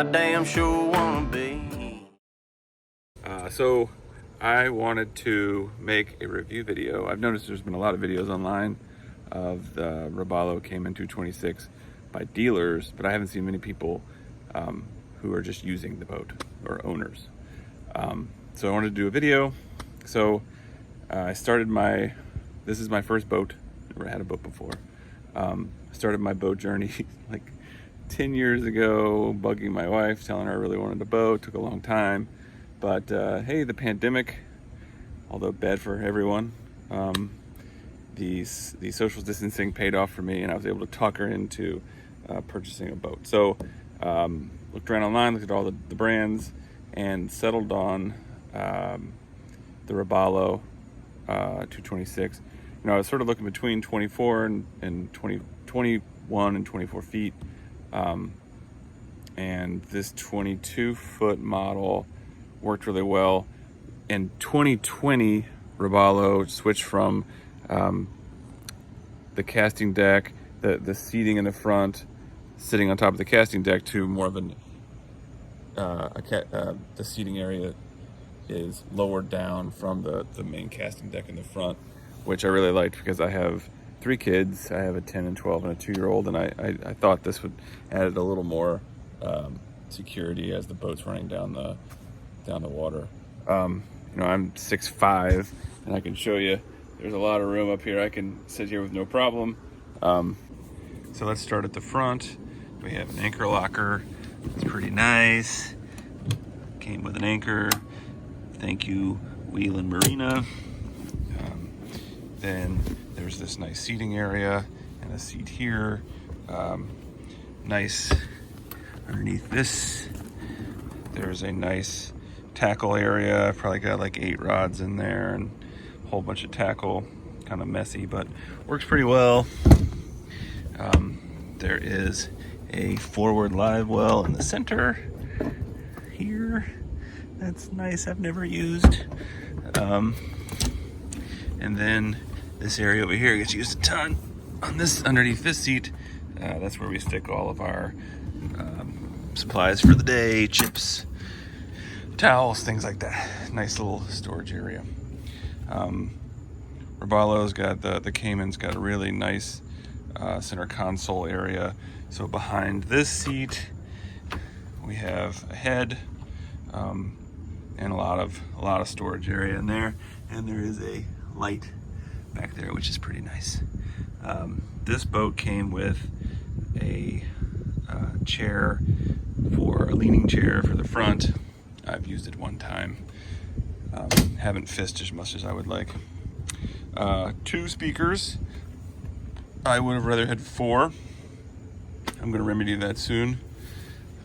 I damn sure wanna be. So I wanted to make a review video. I've noticed there's been a lot of videos online of the Robalo Cayman 226 by dealers, but I haven't seen many people who are just using the boat or owners. So I wanted to do a video. So I started this is my first boat. Never had a boat before. I started my boat journey like 10 years ago, bugging my wife, telling her I really wanted a boat. Took a long time, but hey, the pandemic, although bad for everyone, the social distancing paid off for me, and I was able to talk her into purchasing a boat. So looked around online, looked at all the brands, and settled on the Robalo 226. You know, I was sort of looking between 24 and 21 and 24 feet. And this 22-foot model worked really well. In 2020, Robalo switched from the casting deck, the seating in the front, sitting on top of the casting deck, to more of the seating area is lowered down from the main casting deck in the front, which I really liked because I have 3 kids. I have a 10 and 12 and a 2-year-old, and I thought this would add a little more security as the boat's running down the water. You know, I'm 6'5", and I can show you there's a lot of room up here. I can sit here with no problem. So let's start at the front. We have an anchor locker. It's pretty nice. Came with an anchor. Thank you, Wheel and Marina. Then there's this nice seating area and a seat here. Nice underneath this. There's a nice tackle area. I've probably got like 8 rods in there and a whole bunch of tackle. Kind of messy, but works pretty well. There is a forward live well in the center here. That's nice. I've never used. And then this area over here gets used a ton. On this, underneath this seat, that's where we stick all of our supplies for the day, chips, towels, things like that. Nice little storage area. Robalo's got the Cayman's got a really nice center console area. So behind this seat, we have a head and a lot of storage area in there, and there is a light back there, which is pretty nice. This boat came with a chair, for a leaning chair for the front. I've used it one time. Haven't fished as much as I would like. 2 speakers. I would have rather had 4. I'm going to remedy that soon.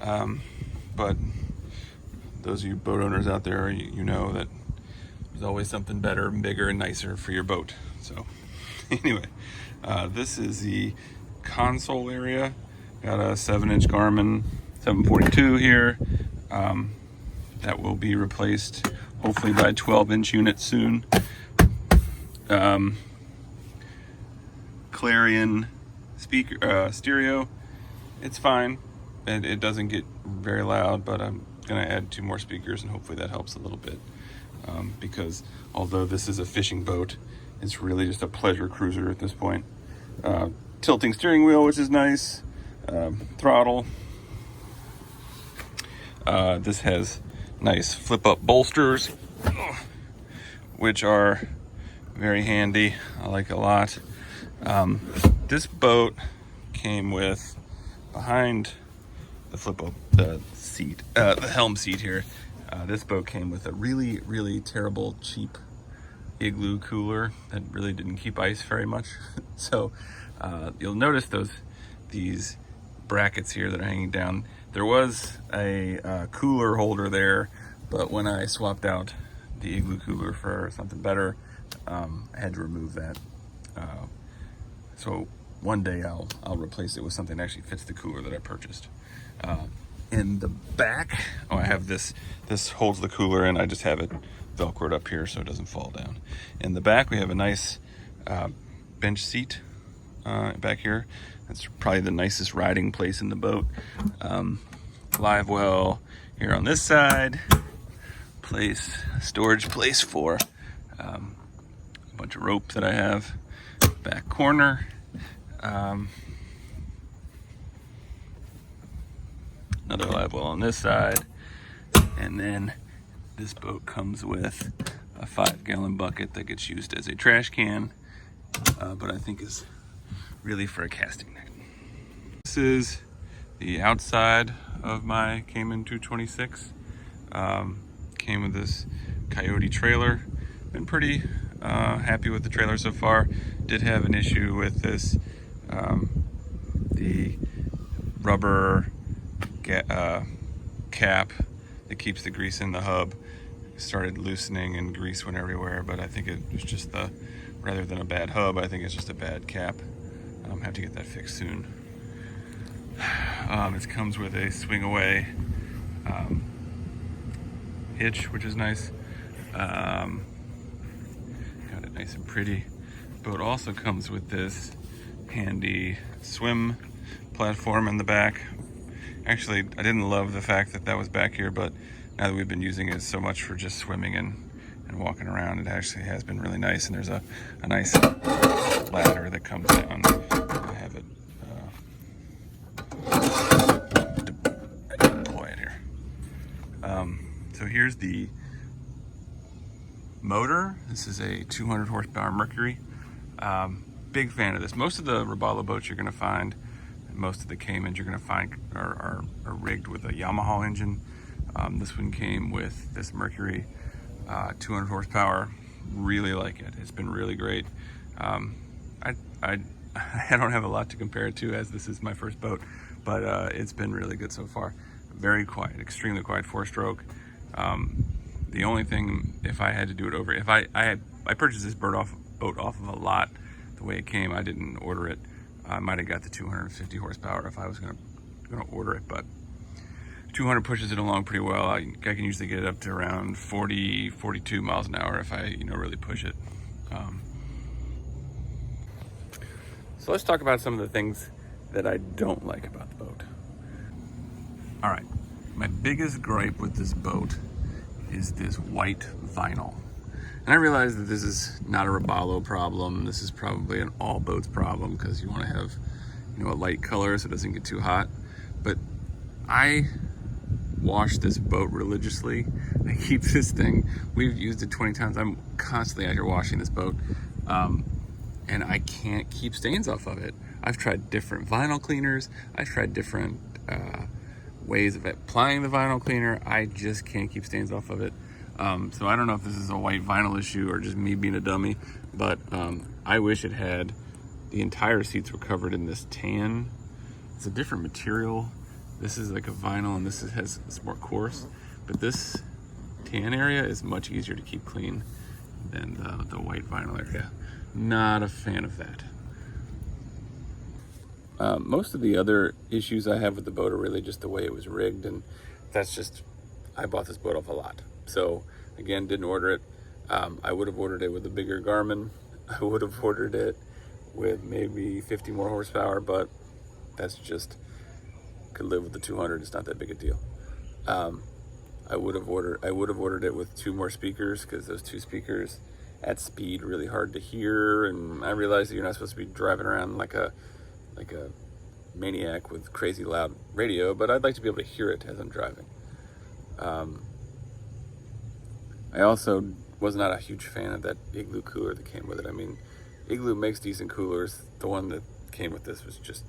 But those of you boat owners out there, you know that there's always something better and bigger and nicer for your boat. So anyway, this is the console area. Got a 7-inch Garmin 742 here. That will be replaced hopefully by a 12-inch unit soon. Clarion speaker, stereo. It's fine. It doesn't get very loud, but I'm gonna add 2 more speakers, and hopefully that helps a little bit. Because although this is a fishing boat, it's really just a pleasure cruiser at this point. Tilting steering wheel, which is nice. Throttle. This has nice flip-up bolsters, which are very handy. I like a lot. This boat came with, behind the flip-up seat, the helm seat here, this boat came with a really, really terrible, cheap igloo cooler that really didn't keep ice very much. So you'll notice these brackets here that are hanging down. There was a cooler holder there, but when I swapped out the igloo cooler for something better, I had to remove that. So one day I'll replace it with something that actually fits the cooler that I purchased. In the back, I have this holds the cooler, and I just have it velcroed up here so it doesn't fall down. In the back, we have a nice bench seat back here. That's probably the nicest riding place in the boat. live well here on this side. Storage place for a bunch of rope that I have. Back corner. Another live well on this side. And then this boat comes with a 5-gallon bucket that gets used as a trash can, but I think is really for a casting net. This is the outside of my Cayman 226. Came with this Coyote trailer. Been pretty happy with the trailer so far. Did have an issue with this, the rubber cap that keeps the grease in the hub. Started loosening and grease went everywhere, but I think it was just rather than a bad hub, I think it's just a bad cap. Have to get that fixed soon. It comes with a swing away hitch, which is nice. Got it nice and pretty. Boat also comes with this handy swim platform in the back. Actually, I didn't love the fact that was back here, but now that we've been using it so much for just swimming and walking around, it actually has been really nice. And there's a nice ladder that comes down. I have it deploy it here. So here's the motor. This is a 200 horsepower Mercury. Big fan of this. Most of the Robalo boats you're going to find, most of the Caymans you're going to find are rigged with a Yamaha engine. This one came with this Mercury 200 horsepower. Really like it. It's been really great. I don't have a lot to compare it to, as this is my first boat, but it's been really good so far. Very quiet, extremely quiet 4-stroke. The only thing, if I had to do it over, I purchased this boat off of a lot. The way it came, I didn't order it. I might have got the 250 horsepower if I was gonna order it, but 200 pushes it along pretty well. I can usually get it up to around 40, 42 miles an hour if I really push it. So let's talk about some of the things that I don't like about the boat. All right, my biggest gripe with this boat is this white vinyl. And I realize that this is not a Robalo problem. This is probably an all boats problem, because you want to have, a light color so it doesn't get too hot. But I wash this boat religiously. I keep this thing. We've used it 20 times. I'm constantly out here washing this boat. And I can't keep stains off of it. I've tried different vinyl cleaners. I've tried different ways of applying the vinyl cleaner. I just can't keep stains off of it. So I don't know if this is a white vinyl issue or just me being a dummy, but I wish it had, the entire seats were covered in this tan. It's a different material. This is like a vinyl, and it's more coarse, but this tan area is much easier to keep clean than the white vinyl area. Not a fan of that. Most of the other issues I have with the boat are really just the way it was rigged, and that's just, I bought this boat off a lot. So again, didn't order it. I would have ordered it with a bigger Garmin. I would have ordered it with maybe 50 more horsepower, but that's just, could live with the 200. It's not that big a deal. I would have ordered it with 2 more speakers, because those 2 speakers at speed really hard to hear, and I realize that you're not supposed to be driving around like a maniac with crazy loud radio, but I'd like to be able to hear it as I'm driving. I also was not a huge fan of that Igloo cooler that came with it. I mean, Igloo makes decent coolers. The one that came with this was just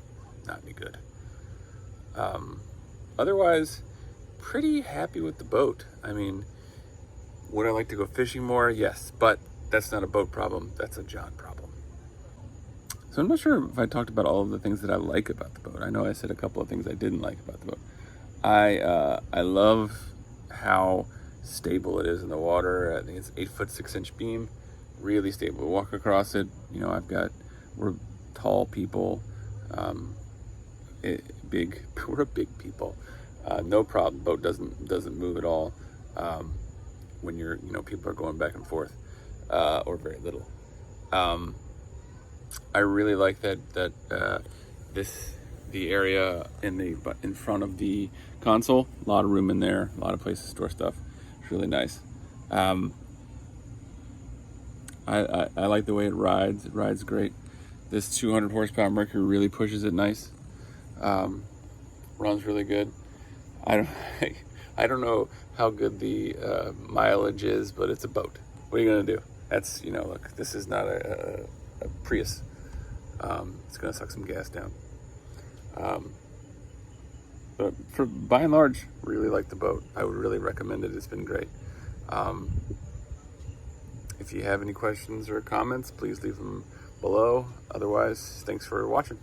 not any good. Otherwise, pretty happy with the boat. I mean, would I like to go fishing more? Yes, but that's not a boat problem. That's a John problem. So I'm not sure if I talked about all of the things that I like about the boat. I know I said a couple of things I didn't like about the boat. I love how stable it is in the water. I think it's 8-foot 6-inch beam, really stable. Walk across it. We're tall people, we're big people. No problem. Boat doesn't move at all when people are going back and forth, or very little. I really like that this the area in front of the console. A lot of room in there, a lot of places to store stuff. It's really nice. I like the way it rides. It rides great. This 200 horsepower Mercury really pushes it nice. Runs really good. I don't know how good the mileage is, but it's a boat. What are you gonna do? That's, look, this is not a Prius. It's gonna suck some gas down. But by and large, really like the boat. I would really recommend it. It's been great. If you have any questions or comments, please leave them below. Otherwise, thanks for watching.